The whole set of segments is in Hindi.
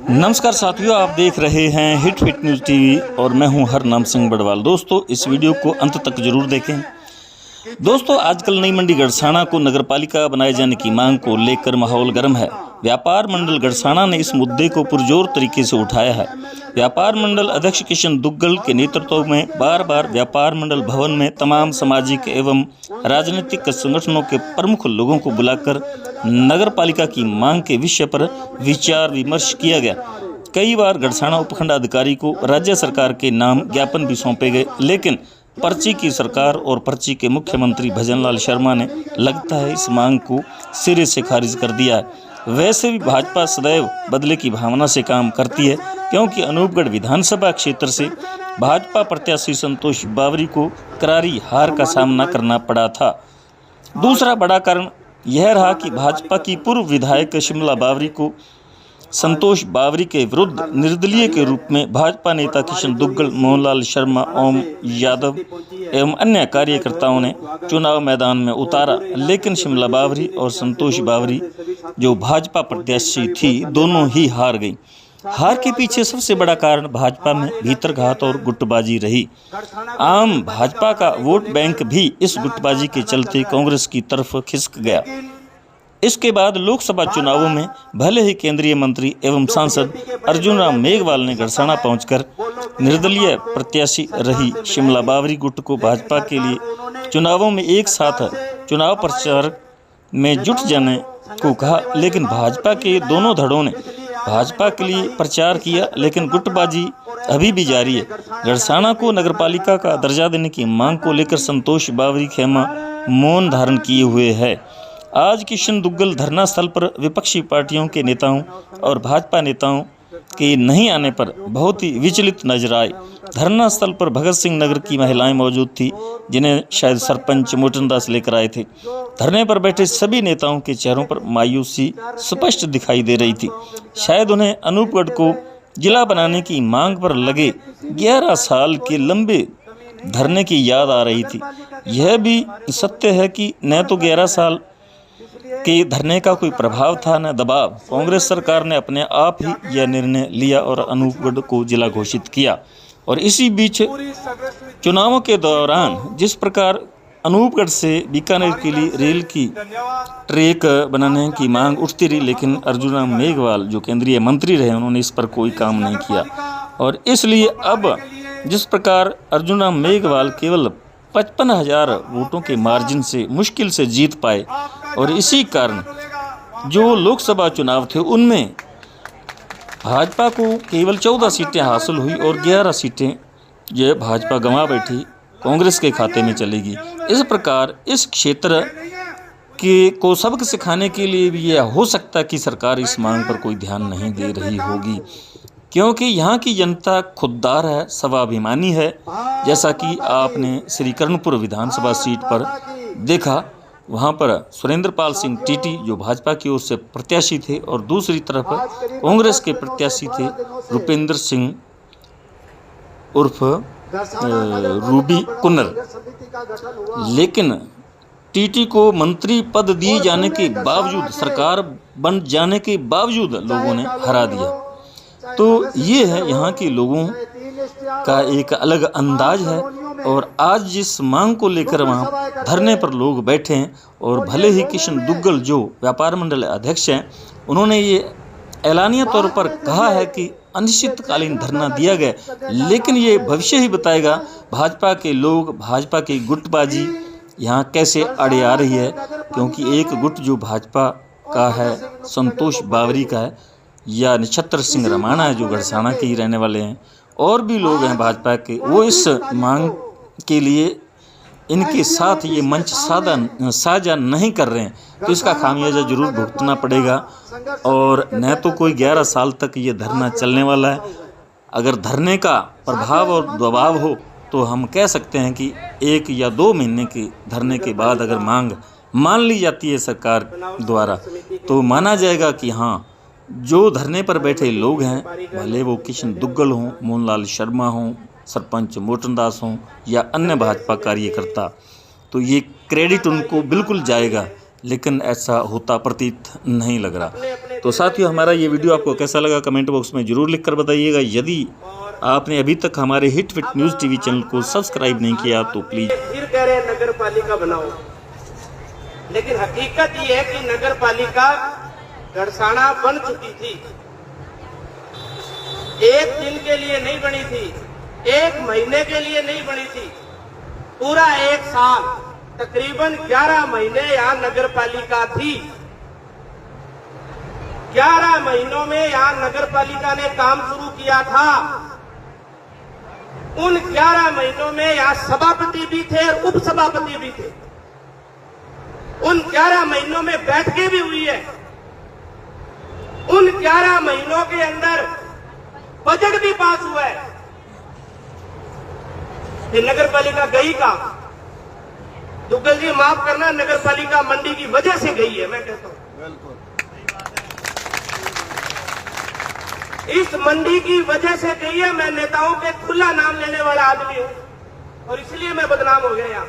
नमस्कार साथियों, आप देख रहे हैं हिट फिट न्यूज़ टीवी और मैं हूं हरनाम सिंह बड़वाल। दोस्तों, इस वीडियो को अंत तक जरूर देखें। दोस्तों, आजकल नई मंडी गड़साना को नगरपालिका बनाए जाने की मांग को लेकर माहौल गर्म है। व्यापार मंडल गड़साना ने इस मुद्दे को पुरजोर तरीके से उठाया है। व्यापार मंडल अध्यक्ष किशन दुग्गल के नेतृत्व में बार बार व्यापार मंडल भवन में तमाम सामाजिक एवं राजनीतिक संगठनों के प्रमुख लोगों को बुलाकर नगरपालिका की मांग के विषय पर विचार विमर्श किया गया। कई बार गड़साना उपखंड अधिकारी को राज्य सरकार के नाम ज्ञापन भी सौंपे गए, लेकिन पर्ची की सरकार और पर्ची के मुख्यमंत्री भजनलाल शर्मा ने लगता है इस मांग को सिरे से खारिज कर दिया है। वैसे भी भाजपा सदैव बदले की भावना से काम करती है, क्योंकि अनूपगढ़ विधानसभा क्षेत्र से भाजपा प्रत्याशी संतोष बावरी को करारी हार का सामना करना पड़ा था। दूसरा बड़ा कारण यह रहा कि भाजपा की पूर्व विधायक शिमला बावरी को संतोष बावरी के विरुद्ध निर्दलीय के रूप में भाजपा नेता किशन दुग्गल, मोहनलाल शर्मा, ओम यादव एवं अन्य कार्यकर्ताओं ने चुनाव मैदान में उतारा, लेकिन शिमला बावरी और संतोष बावरी जो भाजपा प्रत्याशी थी, दोनों ही हार गई। हार के पीछे सबसे बड़ा कारण भाजपा में भीतरघात और गुटबाजी रही। आम भाजपा का वोट बैंक भी इस गुटबाजी के चलते कांग्रेस की तरफ खिसक गया। इसके बाद लोकसभा चुनावों में भले ही केंद्रीय मंत्री एवं सांसद अर्जुन राम मेघवाल ने गड़साना पहुंचकर निर्दलीय प्रत्याशी रही शिमला बावरी गुट को भाजपा के लिए चुनावों में एक साथ चुनाव प्रचार में जुट जाने को कहा, लेकिन भाजपा के दोनों धड़ों ने भाजपा के लिए प्रचार किया, लेकिन गुटबाजी अभी भी जारी है। गड़साना को नगरपालिका का दर्जा देने की मांग को लेकर संतोष बावरी खेमा मौन धारण किए हुए है। आज किशन दुग्गल धरना स्थल पर विपक्षी पार्टियों के नेताओं और भाजपा नेताओं के नहीं आने पर बहुत ही विचलित नजर आए। धरना स्थल पर भगत सिंह नगर की महिलाएं मौजूद थी, जिन्हें शायद सरपंच मोटनदास लेकर आए थे। धरने पर बैठे सभी नेताओं के चेहरों पर मायूसी स्पष्ट दिखाई दे रही थी। शायद उन्हें अनूपगढ़ को जिला बनाने की मांग पर लगे 11 साल के लंबे धरने की याद आ रही थी। यह भी सत्य है कि न तो 11 साल के धरने का कोई प्रभाव था, न दबाव। कांग्रेस सरकार ने अपने आप ही यह निर्णय लिया और अनूपगढ़ को जिला घोषित किया। और इसी बीच चुनावों के दौरान जिस प्रकार अनूपगढ़ से बीकानेर के लिए रेल की ट्रैक बनाने की मांग उठती रही, लेकिन अर्जुन राम मेघवाल जो केंद्रीय मंत्री रहे, उन्होंने इस पर कोई काम नहीं किया। और इसलिए अब जिस प्रकार अर्जुन राम मेघवाल केवल 55,000 वोटों के मार्जिन से मुश्किल से जीत पाए, और इसी कारण जो लोकसभा चुनाव थे उनमें भाजपा को केवल 14 सीटें हासिल हुई और 11 सीटें जो भाजपा गंवा बैठी कांग्रेस के खाते में चलेगी। इस प्रकार इस क्षेत्र के को सबक सिखाने के लिए भी यह हो सकता है कि सरकार इस मांग पर कोई ध्यान नहीं दे रही होगी, क्योंकि यहाँ की जनता खुददार है, स्वाभिमानी है। जैसा कि आपने श्री कर्णपुर विधानसभा सीट पर देखा, वहाँ पर सुरेंद्रपाल सिंह टीटी जो भाजपा की ओर से प्रत्याशी थे और दूसरी तरफ कांग्रेस के प्रत्याशी थे रुपेंद्र सिंह उर्फ रूबी कुन्नर। लेकिन टीटी को मंत्री पद दिए जाने के बावजूद, सरकार बन जाने के बावजूद लोगों ने हरा दिया। तो ये है यहाँ के लोगों का एक अलग अंदाज है। और आज जिस मांग को लेकर वहाँ धरने पर लोग बैठे हैं, और भले ही किशन दुग्गल जो व्यापार मंडल अध्यक्ष हैं, उन्होंने ये ऐलानिया तौर पर कहा है कि अनिश्चितकालीन धरना दिया गया, लेकिन ये भविष्य ही बताएगा भाजपा के लोग, भाजपा की गुटबाजी यहाँ कैसे अड़े आ रही है। क्योंकि एक गुट जो भाजपा का है, संतोष बावरी का है, या नक्षत्र सिंह रमाना है जो गड़साना के ही रहने वाले हैं, और भी लोग हैं भाजपा के, वो इस मांग के लिए इनके साथ ये मंच साझा नहीं कर रहे हैं। तो इसका खामियाजा जरूर भुगतना पड़ेगा। और न तो कोई 11 साल तक ये धरना चलने वाला है। अगर धरने का प्रभाव और दबाव हो तो हम कह सकते हैं कि 1 या 2 महीने के धरने के बाद अगर मांग मान ली जाती है सरकार द्वारा, तो माना जाएगा कि हाँ, जो धरने पर बैठे लोग हैं, भले वो किशन दुग्गल हों, मोहनलाल शर्मा हों, सरपंच मोटनदास हों या अन्य भाजपा कार्यकर्ता, तो ये क्रेडिट उनको बिल्कुल जाएगा। लेकिन ऐसा होता प्रतीत नहीं लग रहा। तो साथियों, हमारा ये वीडियो आपको कैसा लगा कमेंट बॉक्स में ज़रूर लिखकर बताइएगा। यदि आपने अभी तक हमारे hit fit news TV channel को सब्सक्राइब नहीं किया तो प्लीज़। फिर कह रहे हैं नगर पालिका बनाओ, लेकिन हकीकत ये है कि नगर पालिका गड़साना बन चुकी थी। एक दिन के लिए नहीं बनी थी, एक महीने के लिए नहीं बनी थी, पूरा एक साल, तकरीबन 11 महीने यहाँ नगर पालिका थी। 11 महीनों में यहाँ नगर पालिका ने काम शुरू किया था। उन 11 महीनों में यहाँ सभापति भी थे और उप सभापति भी थे। उन 11 महीनों में बैठकें भी हुई है। उन 11 महीनों के अंदर बजट भी पास हुआ है। ये नगर पालिका गई कहां? दुग्गल जी माफ करना, नगर पालिका मंडी की वजह से गई है। मैं कहता हूं इस मंडी की वजह से गई है। मैं नेताओं के खुला नाम लेने वाला आदमी हूं और इसलिए मैं बदनाम हो गया यहां।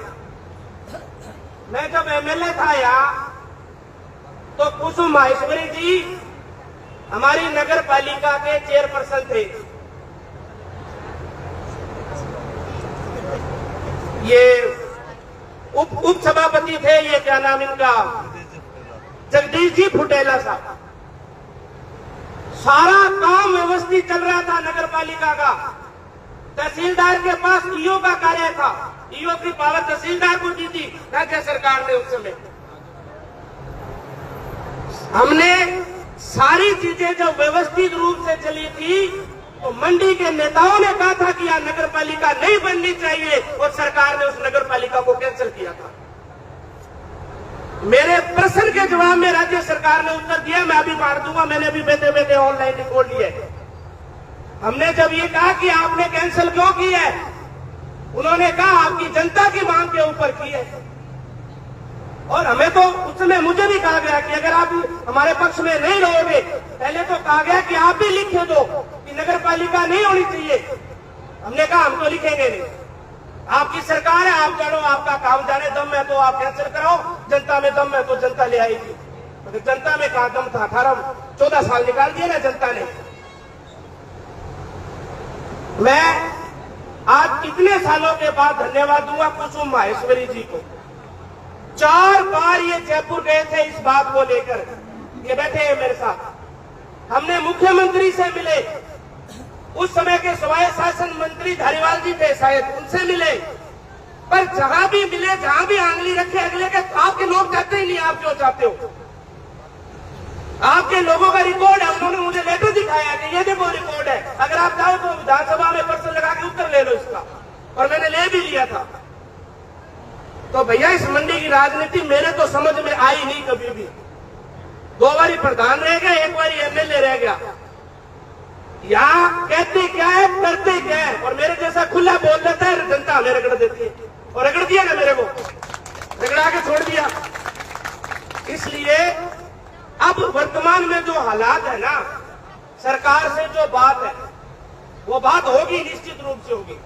मैं जब एमएलए था यहां तो कुसुम माहेश्वरी जी हमारी नगर पालिका के चेयरपर्सन थे। ये उप सभापति थे, ये क्या नाम इनका, जगदीश जी फुटेला साहब। सारा काम व्यवस्थित चल रहा था नगर पालिका का। तहसीलदार के पास ईओ का कार्य था, ईओ की पावर तहसीलदार को दी थी राज्य सरकार ने। उस समय हमने सारी चीजें जब व्यवस्थित रूप से चली थी तो मंडी के नेताओं ने कहा था कि यह नगर पालिका नहीं बननी चाहिए और सरकार ने उस नगर पालिका को कैंसिल किया था। मेरे प्रश्न के जवाब में राज्य सरकार ने उत्तर दिया, मैं अभी बांट दूंगा, मैंने अभी बैठे बैठे ऑनलाइन रिकॉर्ड लिया है। हमने जब ये कहा कि आपने कैंसिल क्यों की है, उन्होंने कहा आपकी जनता की मांग के ऊपर की है। और हमें तो उस समय मुझे भी कहा गया कि अगर आप हमारे पक्ष में नहीं रहोगे, पहले तो कहा गया कि आप भी लिखे दो कि नगर पालिका नहीं होनी चाहिए। हमने कहा हम तो लिखेंगे नहीं, आपकी सरकार है, आप जानो, आपका काम जाने। दम है तो आप कैंसिल कराओ, जनता में दम है तो जनता ले आएगी। तो जनता में कहा दम था? 14 साल निकाल दिए ना जनता ने। मैं आज इतने सालों के बाद धन्यवाद दूंगा कुसुम माहेश्वरी जी को। 4 बार ये जयपुर गए थे इस बात को लेकर, ये बैठे हैं मेरे साथ। हमने मुख्यमंत्री से मिले, उस समय के स्वायत्त शासन मंत्री धारीवाल जी थे शायद, उनसे मिले। पर जहां भी मिले, जहां भी आंगली रखे अगले के, आपके लोग चाहते ही नहीं। आप क्यों चाहते हो? आपके लोगों का रिकॉर्ड है, उन्होंने मुझे लेटर दिखाया कि ये देखो रिकॉर्ड है, अगर आप चाहो तो विधानसभा में पर्सन लगा के उत्तर ले लो इसका। और मैंने ले भी लिया था। तो भैया इस मंडी की राजनीति मेरे तो समझ में आई नहीं कभी भी। 2 बारी प्रधान रह गया, 1 बारी एमएलए रह गया। यहाँ कहते क्या है, करते क्या है। और मेरे जैसा खुला बोल देता है, जनता हमें रगड़ देती है। और रगड़ दिया ना, मेरे को रगड़ा के छोड़ दिया। इसलिए अब वर्तमान में जो हालात है ना, सरकार से जो बात है वो बात होगी, निश्चित रूप से होगी।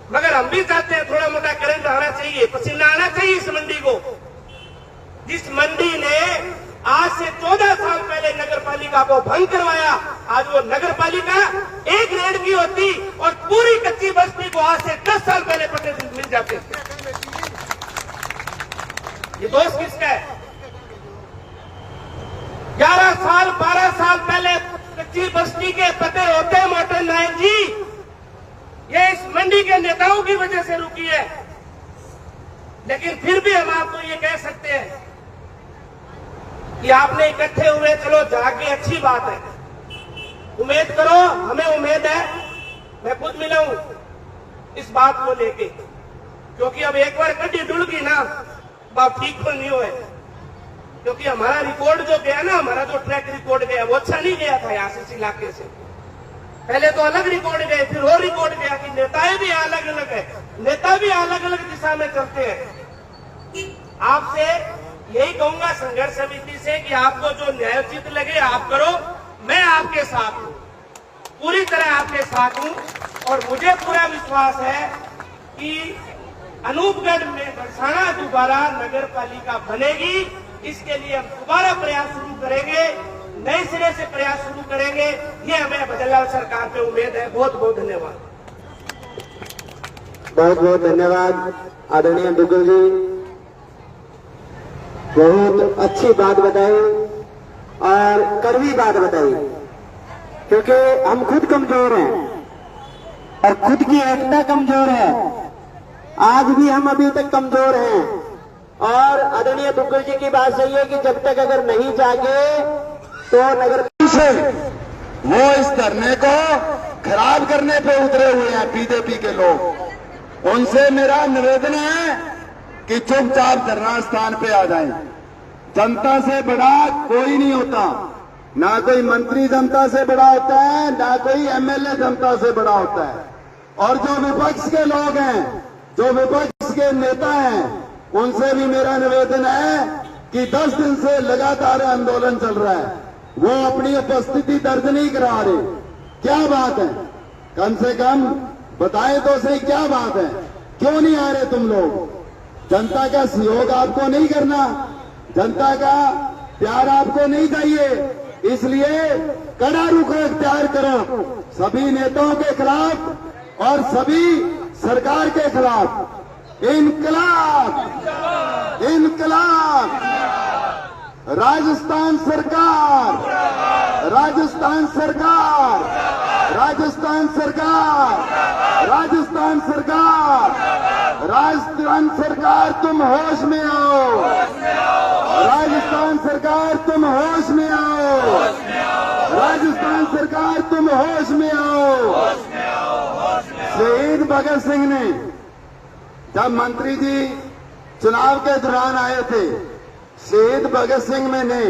मगर हम भी चाहते हैं थोड़ा मोटा करंट आना चाहिए, पसीना आना चाहिए इस मंडी को। जिस मंडी ने आज से 14 साल पहले नगर पालिका को भंग करवाया, आज वो नगर पालिका एक ग्रेड की होती और पूरी कच्ची बस्ती को आज से 10 साल पहले पट्टे मिल जाते। ये दोष किसका है? 11 साल 12 साल पहले कच्ची बस्ती के पते होते मोटर नायक जी, ये इस मंडी के नेताओं की वजह से रुकी है। लेकिन फिर भी हम आपको ये कह सकते हैं कि आपने इकट्ठे हुए, चलो जाके अच्छी बात है, उम्मीद करो, हमें उम्मीद है। मैं खुद मिला हूं इस बात को लेके, क्योंकि अब एक बार गड्डी डुल गई ना, बात ठीक तो नहीं हुए। क्योंकि हमारा रिकॉर्ड जो गया ना, हमारा जो ट्रैक रिकॉर्ड गया वो अच्छा नहीं गया था यहाँ से, इस इलाके से। पहले तो अलग रिकॉर्ड गए, फिर और रिकॉर्ड गया कि नेताएं भी अलग अलग है, नेता भी अलग अलग दिशा में चलते हैं। आपसे यही कहूंगा संघर्ष समिति से कि आपको जो न्यायोचित लगे आप करो, मैं आपके साथ हूं, पूरी तरह आपके साथ हूं। और मुझे पूरा विश्वास है कि अनूपगढ़ में गड़साना दोबारा नगर पालिका बनेगी। इसके लिए हम दोबारा प्रयास शुरू करेंगे। नए सिरे से प्रयास शुरू करेंगे। ये हमें बदलाव सरकार पे उम्मीद है। बहुत बहुत धन्यवाद। बहुत बहुत धन्यवाद आदरणीय दुग्गल जी, बहुत अच्छी बात बताई और कड़वी बात बताई, क्योंकि हम खुद कमजोर हैं और खुद की एकता कमजोर है। आज भी हम अभी तक कमजोर हैं और आदरणीय दुग्गल जी की बात सही है कि जब तक अगर नहीं जागे तो नगर से वो इस धरने को खराब करने पे उतरे हुए हैं बीजेपी के लोग। उनसे मेरा निवेदन है कि चुपचाप धरना स्थान पे आ जाएं। जनता से बड़ा कोई नहीं होता, ना कोई मंत्री जनता से बड़ा होता है, ना कोई एमएलए जनता से बड़ा होता है। और जो विपक्ष के लोग हैं, जो विपक्ष के नेता हैं, उनसे भी मेरा निवेदन है कि 10 दिन से लगातार आंदोलन चल रहा है, वो अपनी उपस्थिति दर्ज नहीं करा रहे। क्या बात है? कम से कम बताएं तो सही, क्या बात है? क्यों नहीं आ रहे तुम लोग? जनता का सहयोग आपको नहीं करना, जनता का प्यार आपको नहीं चाहिए, इसलिए कड़ा रुख अख्तियार करो सभी नेताओं के खिलाफ और सभी सरकार के खिलाफ। इनकलाब, इनकलाब, राजस्थान सरकार, राजस्थान सरकार, राजस्थान सरकार, राजस्थान सरकार, राजस्थान सरकार तुम होश में आओ, राजस्थान सरकार तुम होश में आओ, राजस्थान सरकार तुम होश में आओ। शहीद भगत सिंह ने जब मंत्री जी चुनाव के दौरान आए थे, शहीद भगत सिंह ने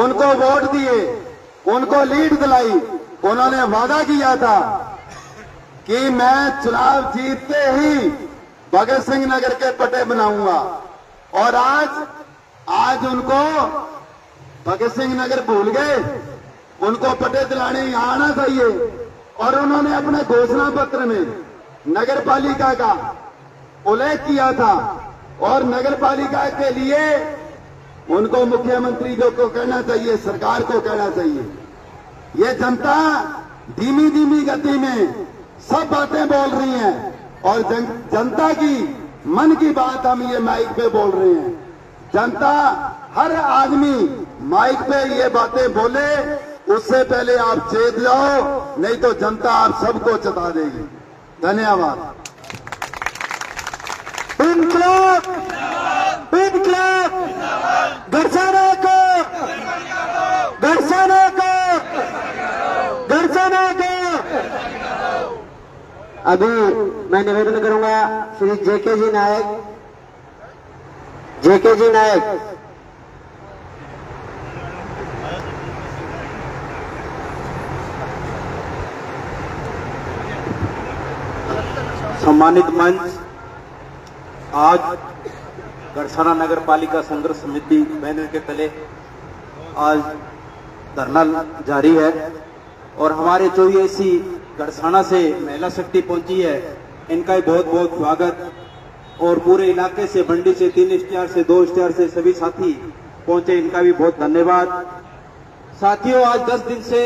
उनको वोट दिए, उनको लीड दिलाई। उन्होंने वादा किया था कि मैं चुनाव जीतते ही भगत सिंह नगर के पट्टे बनाऊंगा। और आज उनको भगत सिंह नगर भूल गए, उनको पट्टे दिलाने यहां आना चाहिए। और उन्होंने अपने घोषणा पत्र में नगर पालिका का उल्लेख किया था और नगर पालिका के लिए उनको मुख्यमंत्री को कहना चाहिए, सरकार को कहना चाहिए। ये जनता धीमी धीमी गति में सब बातें बोल रही हैं और जनता की मन की बात हम ये माइक पे बोल रहे हैं। जनता, हर आदमी माइक पे ये बातें बोले, उससे पहले आप चेत जाओ, नहीं तो जनता आप सबको चता देगी। धन्यवाद। इनकलाब, इनकलाब, घरसाना को, घरसाना को, घरसाना को। अभी मैं निवेदन करूंगा श्री जेके जी नायक, जेके जी नायक। सम्मानित मंच, आज गढ़साना नगर पालिका संघर्ष समिति बैनर के तले आज धरना जारी है और हमारे जो ये ऐसी गढ़साना से महिला शक्ति पहुंची है, इनका भी बहुत बहुत स्वागत। और पूरे इलाके से, मंडी से 3 स्टार से 2 स्टार से सभी साथी पहुंचे, इनका भी बहुत धन्यवाद। साथियों, आज 10 दिन से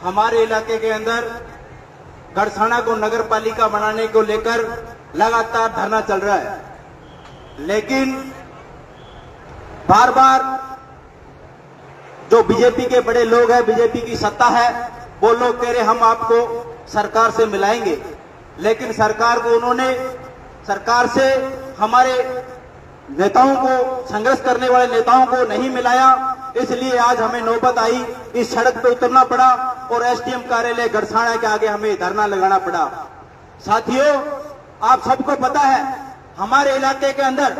हमारे इलाके के अंदर गढ़साना को नगर पालिका बनाने को लेकर लगातार धरना चल रहा है, लेकिन बार बार जो बीजेपी के बड़े लोग हैं, बीजेपी की सत्ता है, वो लोग कह रहे हम आपको सरकार से मिलाएंगे, लेकिन सरकार को उन्होंने, सरकार से हमारे नेताओं को, संघर्ष करने वाले नेताओं को नहीं मिलाया। इसलिए आज हमें नौबत आई, इस सड़क पे उतरना पड़ा और एसडीएम कार्यालय गढ़साना के आगे हमें धरना लगाना पड़ा। साथियों, आप सबको पता है, हमारे इलाके के अंदर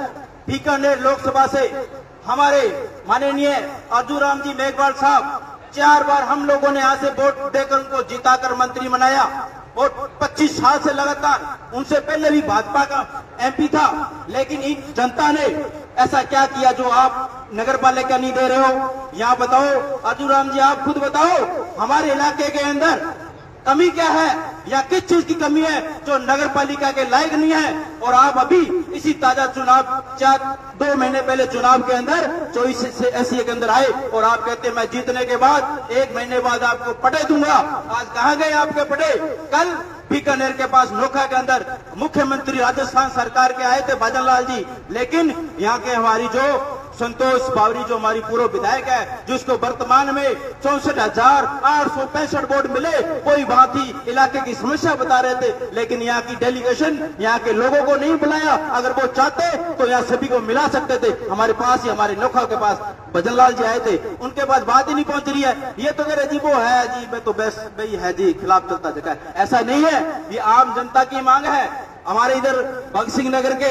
बीकानेर लोकसभा से हमारे माननीय अर्जुराम जी मेघवाल साहब 4 बार हम लोगों ने यहाँ से वोट देकर उनको जिताकर मंत्री बनाया और 25 साल से लगातार, उनसे पहले भी भाजपा का एमपी था, लेकिन इन जनता ने ऐसा क्या किया जो आप नगर पालिका नहीं दे रहे हो? यहाँ बताओ अर्जुराम जी, आप खुद बताओ, हमारे इलाके के अंदर कमी क्या है? या किस चीज की कमी है जो नगर पालिका के लायक नहीं है। और आप अभी इसी ताजा चुनाव 2 महीने पहले चुनाव के अंदर 24 से 80 के अंदर आए और आप कहते हैं मैं जीतने के बाद 1 महीने बाद आपको पटे दूंगा। आज कहां गए आपके पटे? कल बीकानेर के पास नोखा के अंदर मुख्यमंत्री राजस्थान सरकार के आए थे भजन लाल जी, लेकिन यहाँ के हमारी जो संतोष बावरी जो हमारी पूर्व विधायक है, जिसको वर्तमान में 64,865 वोट मिले, कोई बात ही इलाके की समस्या बता रहे थे, लेकिन यहाँ की डेलीगेशन यहाँ के लोगों को नहीं बुलाया। अगर वो चाहते तो यहाँ सभी को मिला सकते थे। हमारे पास ही हमारे नोखा के पास भजन लाल जी आए थे, उनके पास बात ही नहीं पहुंच रही है। ये तो कह रहे जी वो है जी, मैं तो बेस्ट भाई है जी, खिलाफ चलता जगह है। ऐसा नहीं है, ये आम जनता की मांग है। हमारे इधर भगत सिंह नगर के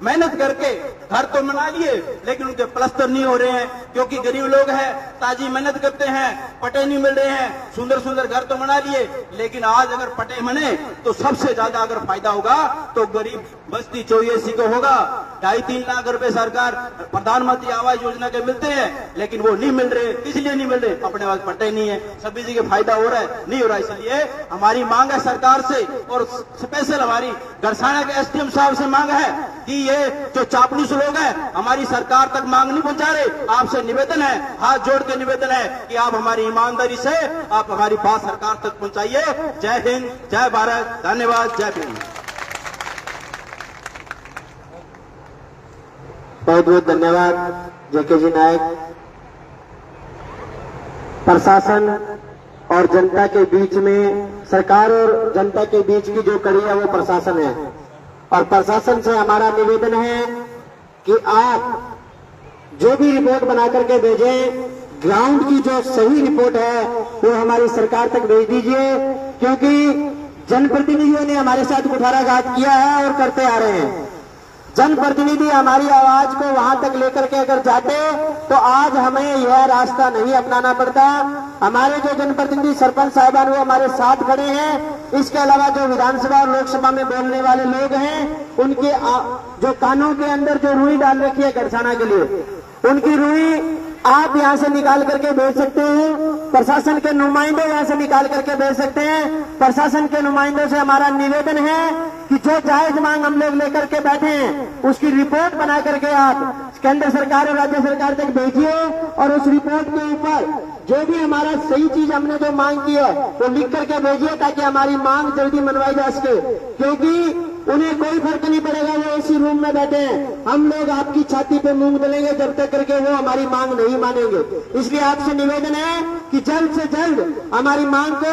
मेहनत करके घर तो बना लिए, लेकिन उनके प्लस्तर नहीं हो रहे हैं, क्योंकि गरीब लोग हैं, ताजी मेहनत करते हैं, पटे नहीं मिल रहे हैं। सुंदर सुंदर घर तो बना लिए, लेकिन आज अगर पटे बने तो सबसे ज्यादा अगर फायदा होगा तो गरीब बस्ती 84 को होगा। 2.5-3 लाख रुपए सरकार प्रधानमंत्री आवास योजना के मिलते हैं, लेकिन वो नहीं मिल रहे। इसलिए नहीं मिल रहे, अपने पास पट्टे नहीं है। सभी जगह फायदा हो रहा है, नहीं हो रहा। इसलिए हमारी मांग है सरकार से, और स्पेशल हमारी गड़साना के एसडीएम साहब से मांग है कि ये जो चापलूस लोग हैं हमारी सरकार तक मांग नहीं पहुंचा रहे। आपसे निवेदन है, हाथ जोड़ के निवेदन है कि आप हमारी ईमानदारी से आप हमारी बात सरकार तक पहुंचाइए। जय हिंद, जय भारत, धन्यवाद, जय भीम। बहुत बहुत धन्यवाद जेके जी नायक। प्रशासन और जनता के बीच में, सरकार और जनता के बीच की जो कड़ी है वो प्रशासन है, और प्रशासन से हमारा निवेदन है कि आप जो भी रिपोर्ट बना करके भेजें, ग्राउंड की जो सही रिपोर्ट है वो हमारी सरकार तक भेज दीजिए, क्योंकि जनप्रतिनिधियों ने हमारे साथ कुठाराघात किया है और करते आ रहे हैं। जनप्रतिनिधि हमारी आवाज को वहां तक लेकर के अगर जाते तो आज हमें यह रास्ता नहीं अपनाना पड़ता। हमारे जो जनप्रतिनिधि सरपंच साहिबान वो हमारे साथ खड़े हैं। इसके अलावा जो विधानसभा और लोकसभा में बोलने वाले लोग हैं, उनके जो कानों के अंदर जो रुई डाल रखी है गड़साना के लिए, उनकी रुई आप यहां से निकाल करके भेज सकते हैं। प्रशासन के नुमाइंदे यहां से निकाल करके भेज सकते हैं। प्रशासन के नुमाइंदों से हमारा निवेदन है कि जो जायज मांग हम लोग लेकर के बैठे हैं उसकी रिपोर्ट बना करके आप केंद्र सरकार और राज्य सरकार तक भेजिए, और उस रिपोर्ट के ऊपर जो भी हमारा सही चीज हमने जो मांग की है वो लिख करके भेजिए, ताकि हमारी मांग जल्दी मनवाई जा सके। क्योंकि उन्हें कोई फर्क नहीं पड़ेगा, वो इसी रूम में बैठे हैं। हम लोग आपकी छाती पे मूंग दलेंगे जब तक करके वो हमारी मांग नहीं मानेंगे। इसलिए आपसे निवेदन है कि जल्द से जल्द हमारी मांग को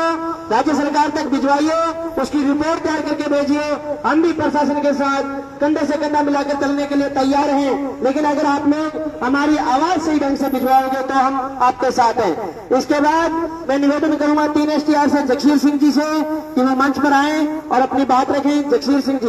राज्य सरकार तक भिजवाइए, उसकी रिपोर्ट तैयार करके भेजिए। हम भी प्रशासन के साथ कंधे से कंधा मिलाकर चलने के लिए तैयार हैं, लेकिन अगर आप लोग हमारी आवाज सही ढंग से भिजवाओगे तो हम आपके साथ हैं। इसके बाद मैं निवेदन करूंगा 3 STR से जगसीर सिंह जी से कि वो मंच पर आए और अपनी बात रखें। जगसीर सिंह जी।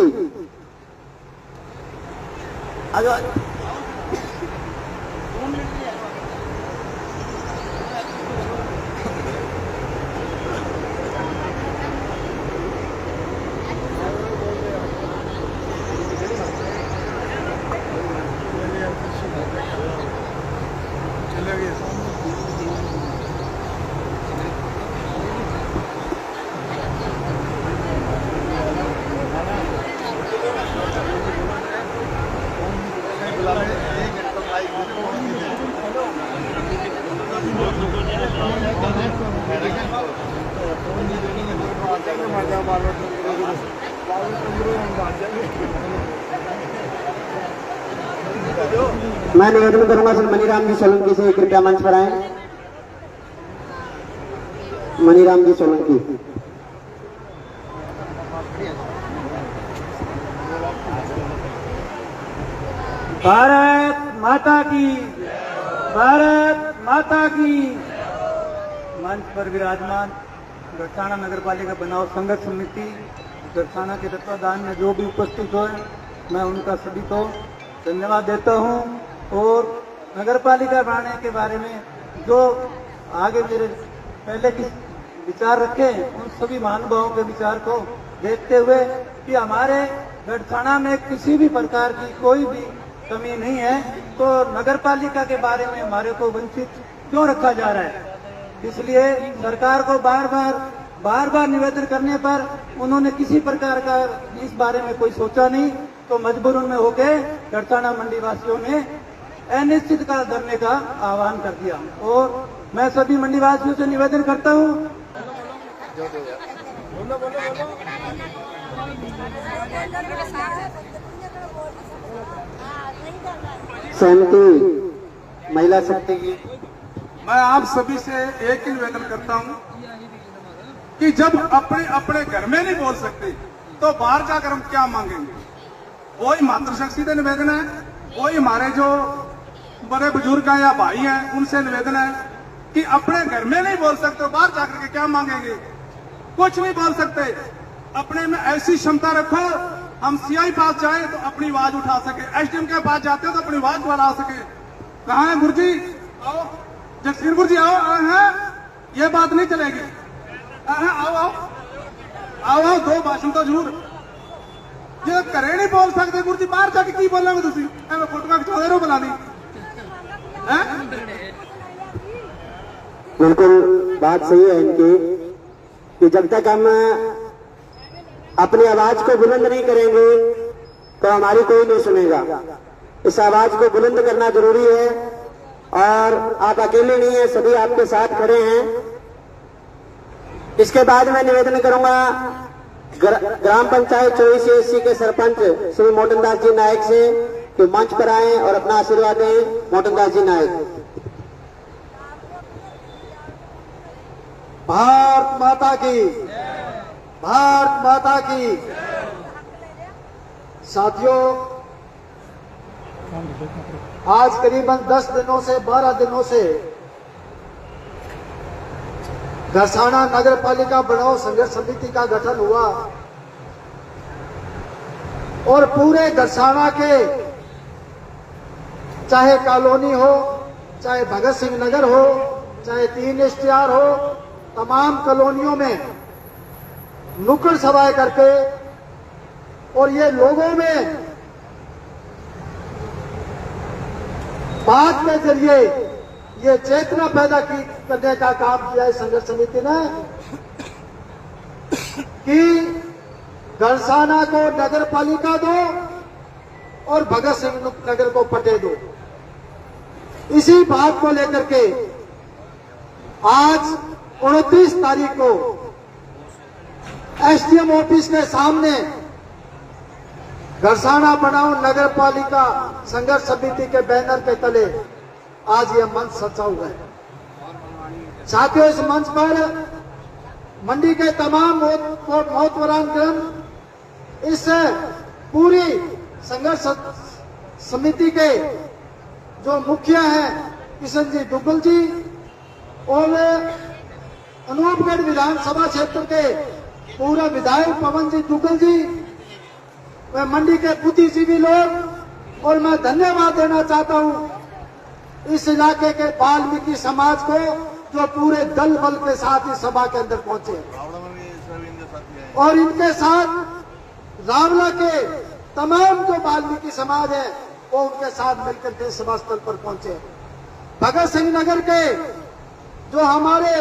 मैं निवेदन करूंगा सर मनीराम जी सोलंकी से, कृपया मंच पर आए। मनीराम जी सोलंकी। भारत माता की, भारत माता की। मंच पर विराजमान गड़साना नगर पालिका बनाओ संघर्ष समिति गड़साना के तत्वाधान में जो भी उपस्थित हो, मैं उनका सभी को धन्यवाद देता हूं। और नगर पालिका बनाने के बारे में जो आगे मेरे पहले के विचार रखे, उन सभी महानुभावों के विचार को देखते हुए कि हमारे गड़साना में किसी भी प्रकार की कोई भी कमी नहीं है, तो नगर पालिका के बारे में हमारे को वंचित क्यों रखा जा रहा है। इसलिए सरकार को बार बार बार बार निवेदन करने पर उन्होंने किसी प्रकार का इस बारे में कोई सोचा नहीं, तो मजबूरन में होके गड़साना मंडी वासियों ने अनिश्चितकाल धरने का आह्वान कर दिया। और मैं सभी मंडी वासियों से निवेदन करता हूं, सहमति महिला शक्ति की मैं आप सभी से एक ही निवेदन करता हूं कि जब अपने अपने घर में नहीं बोल सकते तो बाहर जाकर हम क्या मांगेंगे। वही मातृशक्ति से निवेदन है, वही हमारे जो बड़े बुजुर्ग हैं या भाई हैं उनसे निवेदन है कि अपने घर में नहीं बोल सकते तो बाहर जाकर के क्या मांगेंगे। कुछ नहीं बोल सकते, अपने में ऐसी क्षमता रखो हम सीआई पास जाए तो अपनी आवाज उठा सके, एसडीएम के पास जाते हो तो अपनी आवाज बढ़ा सके। कहाँ है गुरुजी, आओ जगसीर गुरुजी आओ, हैं ये बात नहीं चलेगी। आओ आओ आओ आओ, दो भाषण तो जरूर ये करे नहीं बोल सकते गुरुजी, बाहर जाके की बोलेंगे तुसी फोटो खिंचा रहो बुला दी। बिल्कुल बात सही है इनकी कि जब तक हम अपनी आवाज को बुलंद नहीं करेंगे तो हमारी कोई नहीं सुनेगा। इस आवाज को बुलंद करना जरूरी है और आप अकेले नहीं है, सभी आपके साथ खड़े हैं। इसके बाद मैं निवेदन करूंगा ग्राम पंचायत 24 के सरपंच श्री मोटन दास जी नायक से कि मंच पर आए और अपना आशीर्वाद दें। मोटन दास जी नायक। भारत माता की, भारत माता की। साथियों, आज करीबन 10 दिनों से 12 दिनों से गड़साना नगर पालिका बनाओ संघर्ष समिति का गठन हुआ और पूरे गड़साना के चाहे कॉलोनी हो, चाहे भगत सिंह नगर हो, चाहे 3 स्टार हो, तमाम कॉलोनियों में नुक्कड़ सभाएं करके और ये लोगों में बात के जरिए ये चेतना पैदा करने का काम किया है संघर्ष समिति ने कि गड़साना को नगर पालिका दो और भगत सिंह नगर को पटे दो। इसी बात को लेकर के आज 29 तारीख को एसडीएम ऑफिस के सामने गड़साना बनाओ नगर पालिका संघर्ष समिति के बैनर के तले आज यह मंच सजा हुआ है। साथियों, इस मंच पर मंडी के तमाम मोहतवरान ग्राम, इस पूरी संघर्ष समिति के जो मुखिया हैं किशन जी दुग्गल जी और अनूपगढ़ विधानसभा क्षेत्र के पूरा विधायक पवन जी दुग्गल जी, वे मंडी के बुद्धिजीवी लोग, और मैं धन्यवाद देना चाहता हूं इस इलाके के वाल्मीकि समाज को जो पूरे दल बल के साथ इस सभा के अंदर पहुंचे और इनके साथ रावला के तमाम जो वाल्मीकि समाज है वो उनके साथ मिलकर के सभा स्थल पर पहुंचे। भगत सिंह नगर के जो हमारे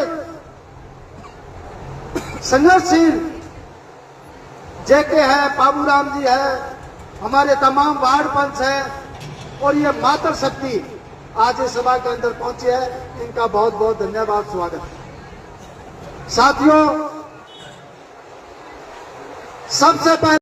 संघर्षशील जेके है, बाबूराम जी है, हमारे तमाम वार्ड पंच है और ये मातृ शक्ति आज इस सभा के अंदर पहुंचे है, इनका बहुत बहुत धन्यवाद, स्वागत है। साथियों, सबसे पहले